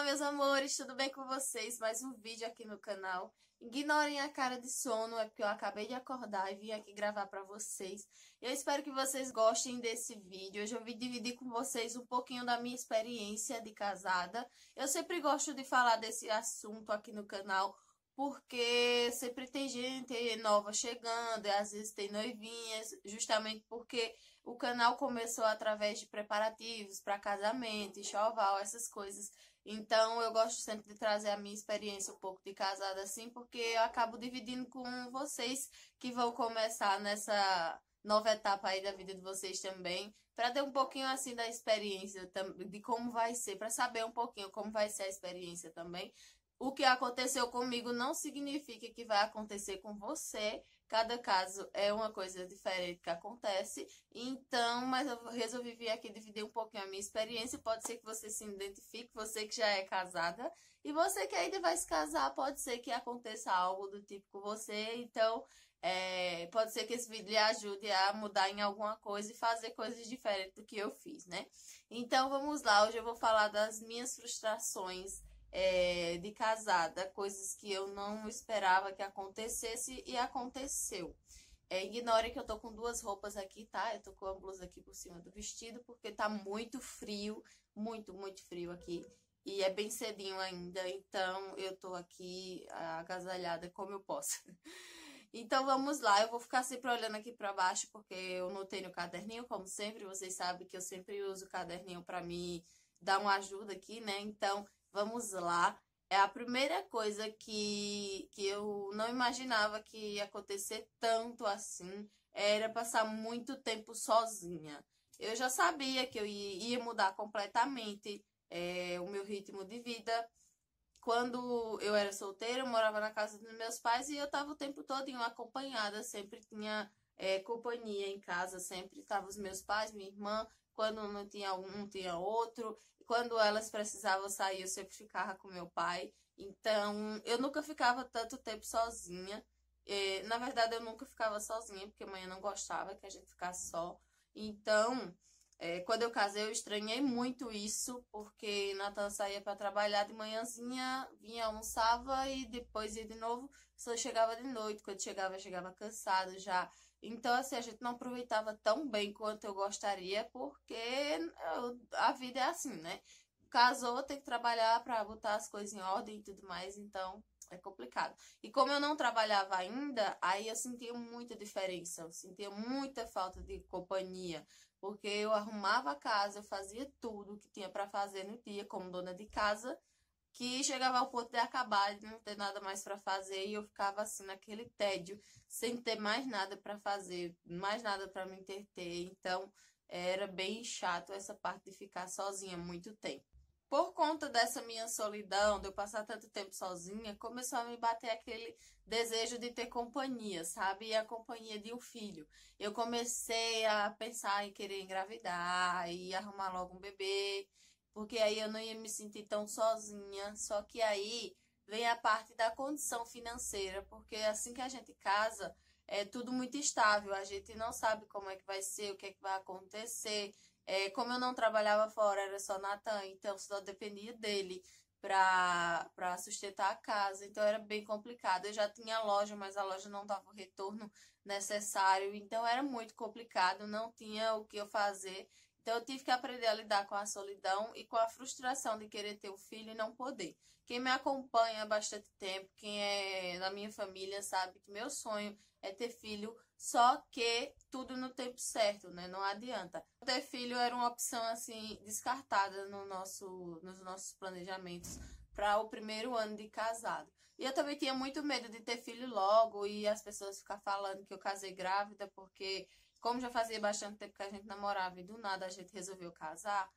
Olá, meus amores, tudo bem com vocês? Mais um vídeo aqui no canal. Ignorem a cara de sono, é porque eu acabei de acordar e vim aqui gravar pra vocês. Eu espero que vocês gostem desse vídeo. Hoje eu vim dividir com vocês um pouquinho da minha experiência de casada. Eu sempre gosto de falar desse assunto aqui no canal, porque sempre tem gente nova chegando, e às vezes tem noivinhas, justamente porque o canal começou através de preparativos para casamento, enxoval, essas coisas. Então, eu gosto sempre de trazer a minha experiência um pouco de casada assim, porque eu acabo dividindo com vocês que vão começar nessa nova etapa aí da vida de vocês também, para ter um pouquinho assim da experiência, de como vai ser, para saber um pouquinho como vai ser a experiência também. O que aconteceu comigo não significa que vai acontecer com você. Cada caso é uma coisa diferente que acontece. Então, mas eu resolvi vir aqui dividir um pouquinho a minha experiência. Pode ser que você se identifique, você que já é casada. E você que ainda vai se casar, pode ser que aconteça algo do tipo com você. Então, pode ser que esse vídeo lhe ajude a mudar em alguma coisa e fazer coisas diferentes do que eu fiz, né? Então, vamos lá. Hoje eu vou falar das minhas frustrações de casada, coisas que eu não esperava que acontecesse e aconteceu. Ignore que eu tô com duas roupas aqui, tá? Eu tô com a blusa aqui por cima do vestido, porque tá muito frio, muito frio aqui. E é bem cedinho ainda, então eu tô aqui agasalhada como eu posso. Então vamos lá, eu vou ficar sempre olhando aqui pra baixo, porque eu notei no caderninho, como sempre. Vocês sabem que eu sempre uso o caderninho pra me dar uma ajuda aqui, né? Então, vamos lá. É a primeira coisa que eu não imaginava que ia acontecer tanto assim, era passar muito tempo sozinha. Eu já sabia que eu ia mudar completamente o meu ritmo de vida. Quando eu era solteira, eu morava na casa dos meus pais e eu estava o tempo todo acompanhada, sempre tinha companhia em casa, sempre estavam os meus pais, minha irmã, quando não tinha um, tinha outro. Quando elas precisavam sair, eu sempre ficava com meu pai. Então, eu nunca ficava tanto tempo sozinha. Na verdade, eu nunca ficava sozinha, porque a mãe não gostava que a gente ficasse só. Então, quando eu casei, eu estranhei muito isso, porque Natan saía para trabalhar de manhãzinha, vinha, almoçava e depois ia de novo, só chegava de noite. Quando chegava, chegava cansado já. Então, assim, a gente não aproveitava tão bem quanto eu gostaria, porque a vida é assim, né? Casou, tem que trabalhar para botar as coisas em ordem e tudo mais, então é complicado. E como eu não trabalhava ainda, aí eu sentia muita diferença, eu sentia muita falta de companhia, porque eu arrumava a casa, eu fazia tudo que tinha para fazer no dia como dona de casa, que chegava ao ponto de acabar, de não ter nada mais para fazer, e eu ficava assim naquele tédio, sem ter mais nada para fazer, mais nada para me entreter. Então, era bem chato essa parte de ficar sozinha muito tempo. Por conta dessa minha solidão, de eu passar tanto tempo sozinha, começou a me bater aquele desejo de ter companhia, sabe? E a companhia de um filho. Eu comecei a pensar em querer engravidar e arrumar logo um bebê, porque aí eu não ia me sentir tão sozinha. Só que aí vem a parte da condição financeira, porque assim que a gente casa, é tudo muito estável, a gente não sabe como é que vai ser, o que é que vai acontecer. Como eu não trabalhava fora, era só Natan, então só dependia dele para sustentar a casa, então era bem complicado. Eu já tinha loja, mas a loja não dava o retorno necessário, então era muito complicado, não tinha o que eu fazer. Então eu tive que aprender a lidar com a solidão e com a frustração de querer ter um filho e não poder. Quem me acompanha há bastante tempo, quem é da minha família, sabe que meu sonho é ter filho, só que tudo no tempo certo, né? Não adianta. Ter filho era uma opção assim descartada nos nossos planejamentos para o primeiro ano de casado. E eu também tinha muito medo de ter filho logo e as pessoas ficar falando que eu casei grávida, porque como já fazia bastante tempo que a gente namorava e do nada a gente resolveu casar,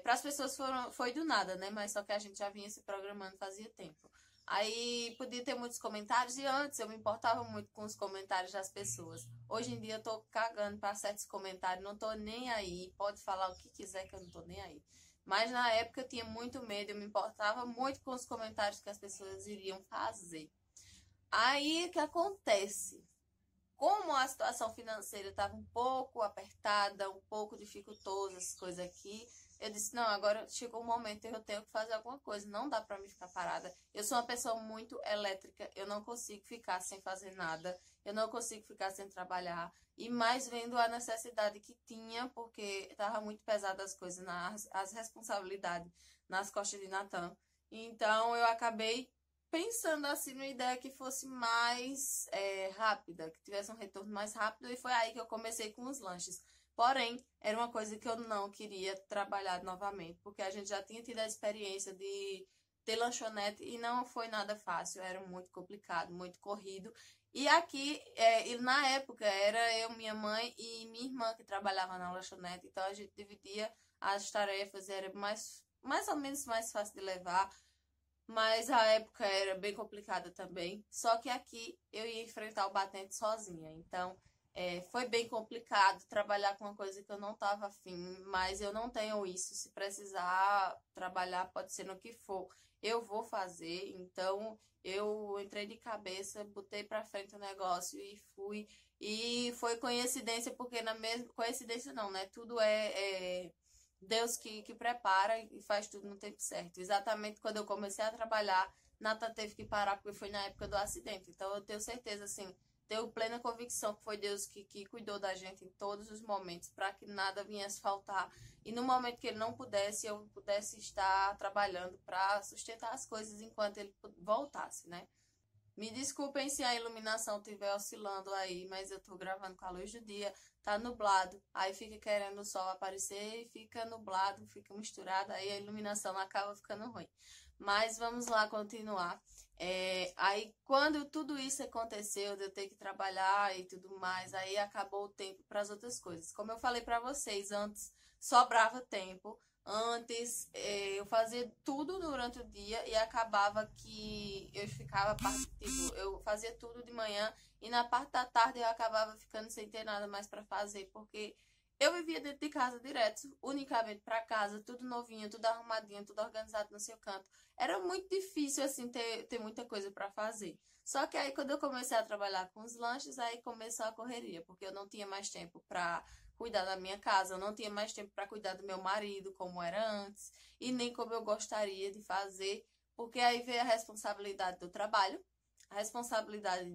para as pessoas foi do nada, né? Mas só que a gente já vinha se programando fazia tempo. Aí podia ter muitos comentários e antes eu me importava muito com os comentários das pessoas. Hoje em dia eu tô cagando para certos comentários, não tô nem aí. Pode falar o que quiser que eu não tô nem aí. Mas na época eu tinha muito medo, eu me importava muito com os comentários que as pessoas iriam fazer. Aí o que acontece? Como a situação financeira estava um pouco apertada, um pouco dificultosa, as coisas aqui, eu disse, não, agora chegou o momento, eu tenho que fazer alguma coisa, não dá pra mim ficar parada. Eu sou uma pessoa muito elétrica, eu não consigo ficar sem fazer nada, eu não consigo ficar sem trabalhar. E mais vendo a necessidade que tinha, porque estava muito pesada as coisas, as responsabilidades nas costas de Natan. Então eu acabei pensando assim numa ideia que fosse mais rápida, que tivesse um retorno mais rápido, e foi aí que eu comecei com os lanches. Porém, era uma coisa que eu não queria trabalhar novamente, porque a gente já tinha tido a experiência de ter lanchonete e não foi nada fácil, era muito complicado, muito corrido. E aqui, e na época, era eu, minha mãe e minha irmã que trabalhava na lanchonete, então a gente dividia as tarefas, era mais ou menos mais fácil de levar, mas a época era bem complicada também. Só que aqui eu ia enfrentar o batente sozinha, então foi bem complicado trabalhar com uma coisa que eu não estava afim, mas eu não tenho isso. Se precisar trabalhar, pode ser no que for, eu vou fazer. Então eu entrei de cabeça, botei pra frente o negócio e fui. E foi coincidência, porque na mesma. Coincidência não, né? Tudo é Deus que prepara e faz tudo no tempo certo. Exatamente quando eu comecei a trabalhar, Nathan teve que parar porque foi na época do acidente. Então eu tenho certeza, assim, tenho plena convicção que foi Deus que cuidou da gente em todos os momentos para que nada viesse faltar. E no momento que ele não pudesse, eu pudesse estar trabalhando para sustentar as coisas enquanto ele voltasse, né? Me desculpem se a iluminação estiver oscilando aí, mas eu tô gravando com a luz do dia, tá nublado, aí fica querendo o sol aparecer e fica nublado, fica misturado, aí a iluminação acaba ficando ruim. Mas vamos lá continuar. Aí quando tudo isso aconteceu, de eu ter que trabalhar e tudo mais, aí acabou o tempo para as outras coisas. Como eu falei para vocês antes, sobrava tempo. Antes, eu fazia tudo durante o dia e acabava que eu ficava, tipo, eu fazia tudo de manhã e na parte da tarde eu acabava ficando sem ter nada mais para fazer, porque eu vivia dentro de casa direto, unicamente para casa, tudo novinho, tudo arrumadinho, tudo organizado no seu canto. Era muito difícil, assim, ter muita coisa para fazer. Só que aí, quando eu comecei a trabalhar com os lanches, aí começou a correria, porque eu não tinha mais tempo para cuidar da minha casa, eu não tinha mais tempo para cuidar do meu marido, como era antes, e nem como eu gostaria de fazer, porque aí veio a responsabilidade do trabalho, a responsabilidade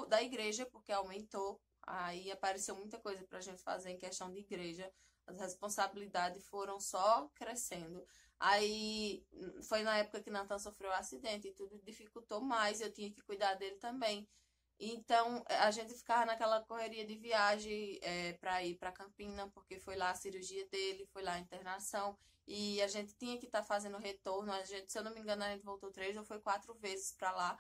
da igreja, porque aumentou, aí apareceu muita coisa para a gente fazer em questão de igreja, as responsabilidades foram só crescendo. Aí foi na época que Natan sofreu um acidente e tudo dificultou mais, eu tinha que cuidar dele também. Então, a gente ficava naquela correria de viagem para ir para Campina, porque foi lá a cirurgia dele, foi lá a internação, e a gente tinha que estar fazendo retorno. A gente, se eu não me engano, a gente voltou 3 ou 4 vezes para lá,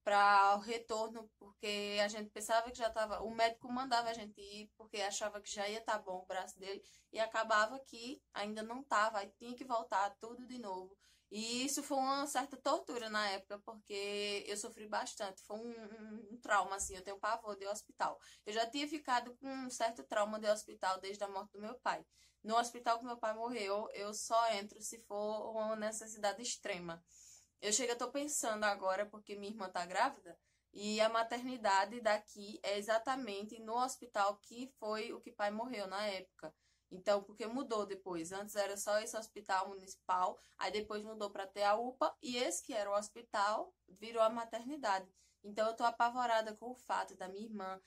para o retorno, porque a gente pensava que já estava. O médico mandava a gente ir, porque achava que já ia estar bom o braço dele, e acabava que ainda não estava, aí tinha que voltar tudo de novo. E isso foi uma certa tortura na época, porque eu sofri bastante. Foi um trauma, assim, eu tenho pavor de hospital. Eu já tinha ficado com um certo trauma de hospital desde a morte do meu pai. No hospital que meu pai morreu, eu só entro se for uma necessidade extrema. Eu tô pensando agora, porque minha irmã tá grávida, e a maternidade daqui é exatamente no hospital que foi o que pai morreu na época. Então, porque mudou depois. Antes era só esse hospital municipal, aí depois mudou para ter a UPA, e esse que era o hospital virou a maternidade. Então, eu tô apavorada com o fato da minha irmã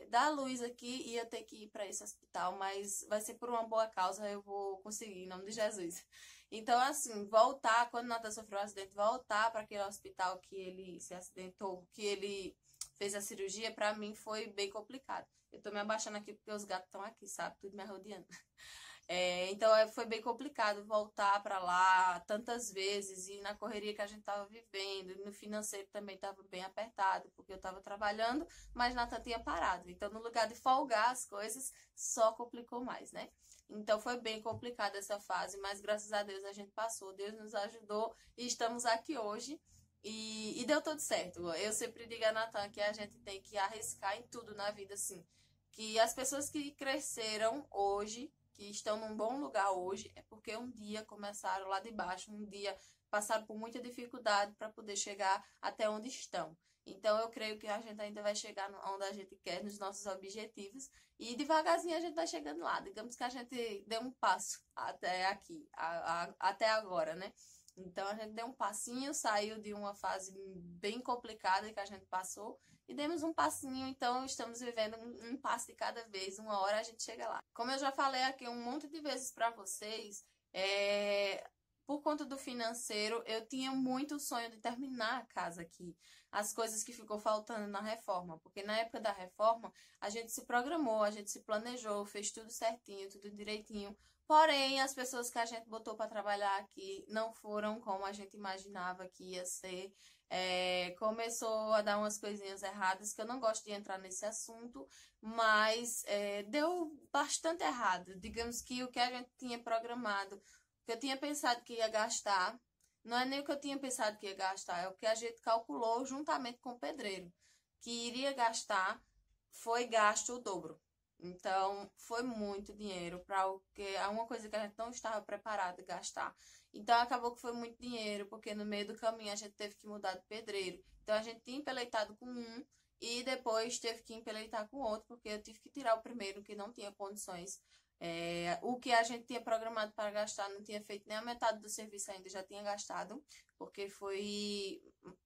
dar a luz aqui e eu ter que ir para esse hospital, mas vai ser por uma boa causa, eu vou conseguir, em nome de Jesus. Então, assim, voltar, quando Natan sofreu um acidente, voltar para aquele hospital que ele se acidentou, que ele fez a cirurgia, para mim foi bem complicado. Eu tô me abaixando aqui porque os gatos estão aqui, sabe? Tudo me rodeando. Então foi bem complicado voltar para lá tantas vezes e na correria que a gente estava vivendo, e no financeiro também estava bem apertado, porque eu estava trabalhando, mas Natan tinha parado. Então, no lugar de folgar as coisas, só complicou mais, né? Então foi bem complicada essa fase, mas graças a Deus a gente passou, Deus nos ajudou e estamos aqui hoje. E deu tudo certo. Eu sempre digo a Natan que a gente tem que arriscar em tudo na vida, assim. Que as pessoas que cresceram hoje que estão num bom lugar hoje, é porque um dia começaram lá de baixo, um dia passaram por muita dificuldade para poder chegar até onde estão. Então, eu creio que a gente ainda vai chegar onde a gente quer, nos nossos objetivos, e devagarzinho a gente vai chegando lá. Digamos que a gente deu um passo até aqui, até agora, né? Então, a gente deu um passinho, saiu de uma fase bem complicada que a gente passou, e demos um passinho, então estamos vivendo um passo de cada vez, uma hora a gente chega lá. Como eu já falei aqui um monte de vezes para vocês, por conta do financeiro, eu tinha muito sonho de terminar a casa aqui, as coisas que ficou faltando na reforma, porque na época da reforma a gente se programou, a gente se planejou, fez tudo certinho, tudo direitinho. Porém, as pessoas que a gente botou para trabalhar aqui não foram como a gente imaginava que ia ser. Começou a dar umas coisinhas erradas, que eu não gosto de entrar nesse assunto, mas deu bastante errado. Digamos que o que a gente tinha programado, o que eu tinha pensado que ia gastar, não é nem o que eu tinha pensado que ia gastar, é o que a gente calculou juntamente com o pedreiro, que iria gastar, foi gasto o dobro. Então, foi muito dinheiro para o que é uma coisa que a gente não estava preparado a gastar. Então, acabou que foi muito dinheiro, porque no meio do caminho a gente teve que mudar de pedreiro. Então, a gente tinha empeleitado com um e depois teve que empeleitar com outro, porque eu tive que tirar o primeiro, que não tinha condições. O que a gente tinha programado para gastar não tinha feito nem a metade do serviço ainda, já tinha gastado, porque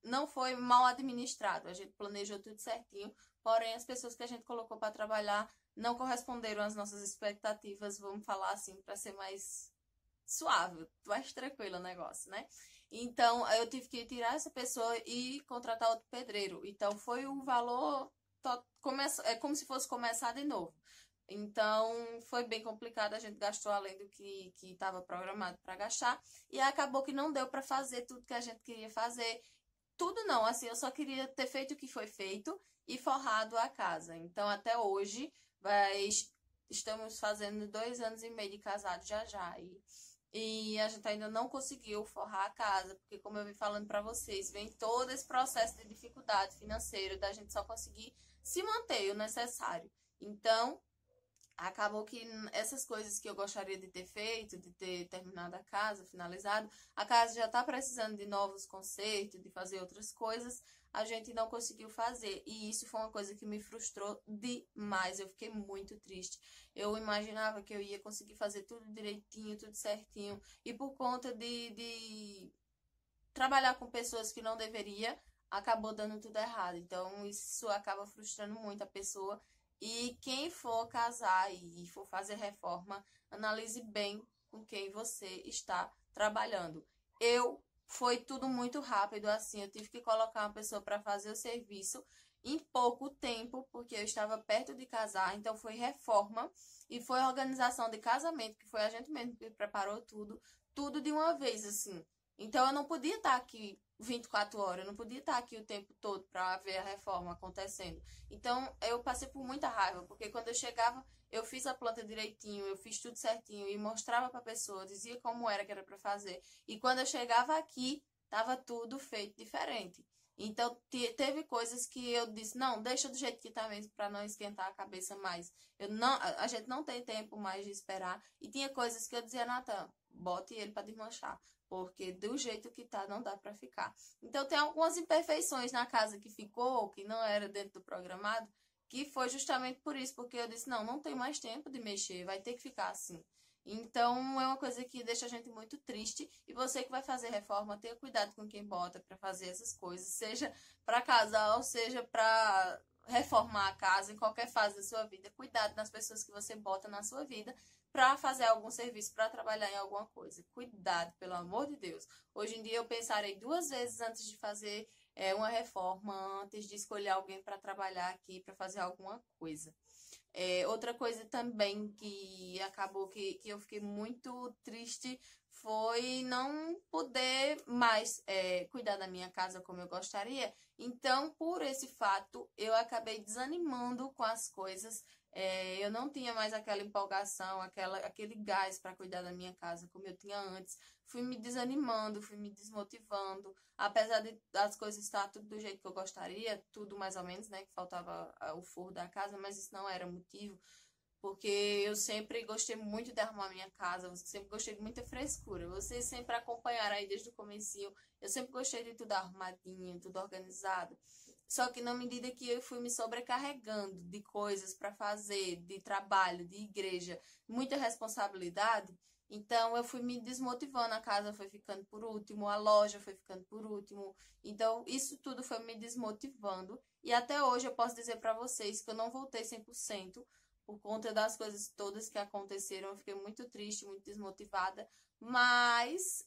não foi mal administrado. A gente planejou tudo certinho, porém as pessoas que a gente colocou para trabalhar não corresponderam às nossas expectativas, vamos falar assim, para ser mais suave, mais tranquilo o negócio, né? Então, eu tive que tirar essa pessoa e contratar outro pedreiro. Então, foi um valor, é como se fosse começar de novo. Então, foi bem complicado, a gente gastou além do que estava programado para gastar, e acabou que não deu para fazer tudo que a gente queria fazer. Tudo não, assim, eu só queria ter feito o que foi feito e forrado a casa. Então, até hoje, estamos fazendo 2 anos e meio de casado já já. E a gente ainda não conseguiu forrar a casa, porque como eu vim falando para vocês, vem todo esse processo de dificuldade financeira, da gente só conseguir se manter o necessário. Então, acabou que essas coisas que eu gostaria de ter feito, de ter terminado a casa, finalizado, a casa já está precisando de novos concertos, de fazer outras coisas, a gente não conseguiu fazer. E isso foi uma coisa que me frustrou demais. Eu fiquei muito triste. Eu imaginava que eu ia conseguir fazer tudo direitinho, tudo certinho. E por conta de trabalhar com pessoas que não deveria, acabou dando tudo errado. Então, isso acaba frustrando muito a pessoa. E quem for casar e for fazer reforma, analise bem com quem você está trabalhando. Foi tudo muito rápido, assim, eu tive que colocar uma pessoa para fazer o serviço em pouco tempo, porque eu estava perto de casar, então foi reforma e foi organização de casamento, que foi a gente mesmo que preparou tudo de uma vez, assim. Então eu não podia estar aqui 24 horas, eu não podia estar aqui o tempo todo para ver a reforma acontecendo. Então eu passei por muita raiva, porque quando eu chegava, eu fiz a planta direitinho, eu fiz tudo certinho e mostrava para a pessoa, dizia como era que era para fazer. E quando eu chegava aqui, tava tudo feito diferente. Então teve coisas que eu disse, não, deixa do jeito que tá mesmo para não esquentar a cabeça mais. A gente não tem tempo mais de esperar. E tinha coisas que eu dizia, Natan, bote ele para desmanchar, porque do jeito que tá não dá para ficar. Então tem algumas imperfeições na casa que ficou, que não era dentro do programado, que foi justamente por isso, porque eu disse, não tem mais tempo de mexer, vai ter que ficar assim. Então é uma coisa que deixa a gente muito triste, e você que vai fazer reforma, tenha cuidado com quem bota para fazer essas coisas, seja para casal, seja para reformar a casa, em qualquer fase da sua vida. Cuidado nas pessoas que você bota na sua vida para fazer algum serviço, para trabalhar em alguma coisa. Cuidado, pelo amor de Deus. Hoje em dia eu pensarei 2 vezes antes de fazer uma reforma, antes de escolher alguém para trabalhar aqui, para fazer alguma coisa. Outra coisa também que acabou que eu fiquei muito triste foi não poder mais cuidar da minha casa como eu gostaria. Então, por esse fato, eu acabei desanimando com as coisas. Eu não tinha mais aquela empolgação, aquele gás para cuidar da minha casa como eu tinha antes. Fui me desanimando, fui me desmotivando. Apesar das coisas estar tudo do jeito que eu gostaria, tudo mais ou menos, né? Que faltava o forro da casa, mas isso não era motivo. porque eu sempre gostei muito de arrumar minha casa, eu sempre gostei de muita frescura. Vocês sempre acompanharam aí desde o comecinho, eu sempre gostei de tudo arrumadinho, tudo organizado. Só que na medida que eu fui me sobrecarregando de coisas para fazer, de trabalho, de igreja, muita responsabilidade, então eu fui me desmotivando, a casa foi ficando por último, a loja foi ficando por último. Então isso tudo foi me desmotivando e até hoje eu posso dizer para vocês que eu não voltei 100% por conta das coisas todas que aconteceram. Eu fiquei muito triste, muito desmotivada, mas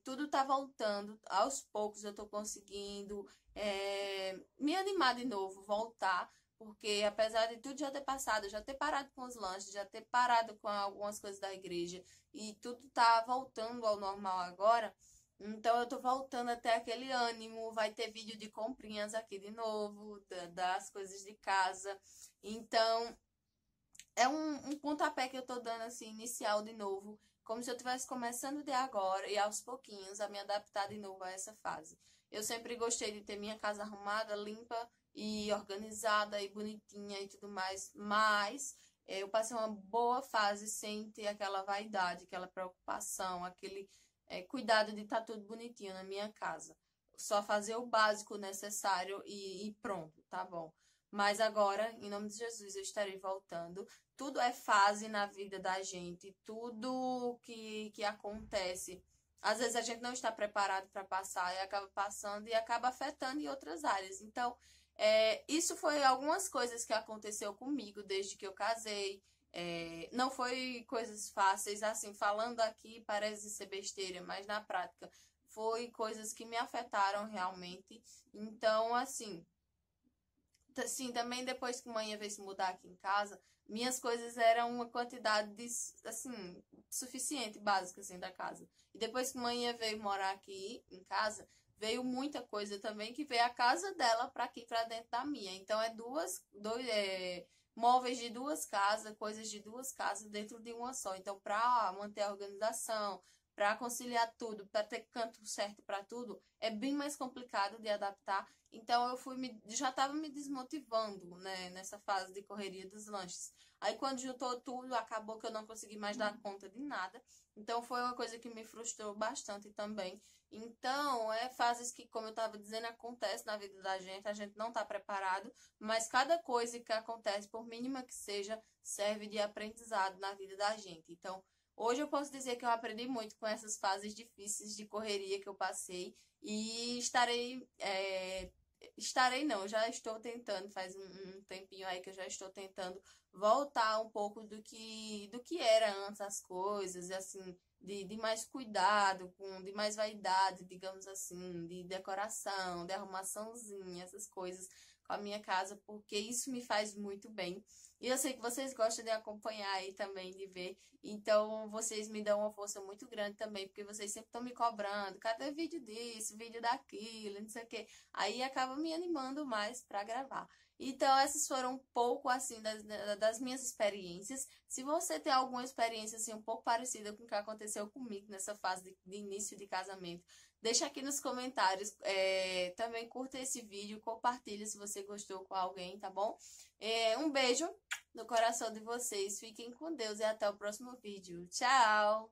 tudo tá voltando. Aos poucos eu tô conseguindo me animar de novo, voltar, porque apesar de tudo já ter passado, já ter parado com os lanches, já ter parado com algumas coisas da igreja e tudo tá voltando ao normal agora. Então eu tô voltando até aquele ânimo, vai ter vídeo de comprinhas aqui de novo, das coisas de casa. Então, é um pontapé que eu tô dando assim, inicial de novo, como se eu estivesse começando de agora e aos pouquinhos a me adaptar de novo a essa fase. Eu sempre gostei de ter minha casa arrumada, limpa e organizada e bonitinha e tudo mais, mas eu passei uma boa fase sem ter aquela vaidade, aquela preocupação, aquele cuidado de estar tudo bonitinho na minha casa. Só fazer o básico necessário e pronto, tá bom. Mas agora, em nome de Jesus, eu estarei voltando. Tudo é fase na vida da gente, tudo que acontece. Às vezes a gente não está preparado para passar e acaba passando e acaba afetando em outras áreas. Então, isso foi algumas coisas que aconteceu comigo desde que eu casei. Não foi coisas fáceis, assim, falando aqui parece ser besteira, mas na prática foi coisas que me afetaram realmente. Então, assim. Sim, também depois que mãe veio se mudar aqui em casa, minhas coisas eram uma quantidade de, assim, suficiente, básica, assim, da casa. E depois que mãe veio morar aqui em casa, veio muita coisa também que veio a casa dela para aqui, para dentro da minha. Então, móveis de duas casas, coisas de duas casas dentro de uma só. Então, para manter a organização, para conciliar tudo, para ter canto certo para tudo, é bem mais complicado de adaptar. Então já estava me desmotivando, né, nessa fase de correria dos lanches. Aí quando juntou tudo, acabou que eu não consegui mais dar conta de nada. Então foi uma coisa que me frustrou bastante também. Então, fases que, como eu estava dizendo, acontece na vida da gente, a gente não está preparado, mas cada coisa que acontece, por mínima que seja, serve de aprendizado na vida da gente. Então, hoje eu posso dizer que eu aprendi muito com essas fases difíceis de correria que eu passei e estarei não, já estou tentando, faz um tempinho aí que eu já estou tentando voltar um pouco do que era antes as coisas, assim, de mais cuidado, de mais vaidade, digamos assim, de decoração, de arrumaçãozinha, essas coisas com a minha casa, porque isso me faz muito bem. E eu sei que vocês gostam de acompanhar aí também, de ver. Então, vocês me dão uma força muito grande também, porque vocês sempre estão me cobrando. Cadê vídeo disso, vídeo daquilo, não sei o quê. Aí acaba me animando mais para gravar. Então, essas foram um pouco, assim, das minhas experiências. Se você tem alguma experiência, assim, um pouco parecida com o que aconteceu comigo nessa fase de início de casamento, deixa aqui nos comentários. Também curta esse vídeo, compartilha se você gostou com alguém, tá bom? Um beijo no coração de vocês. Fiquem com Deus e até o próximo vídeo. Tchau!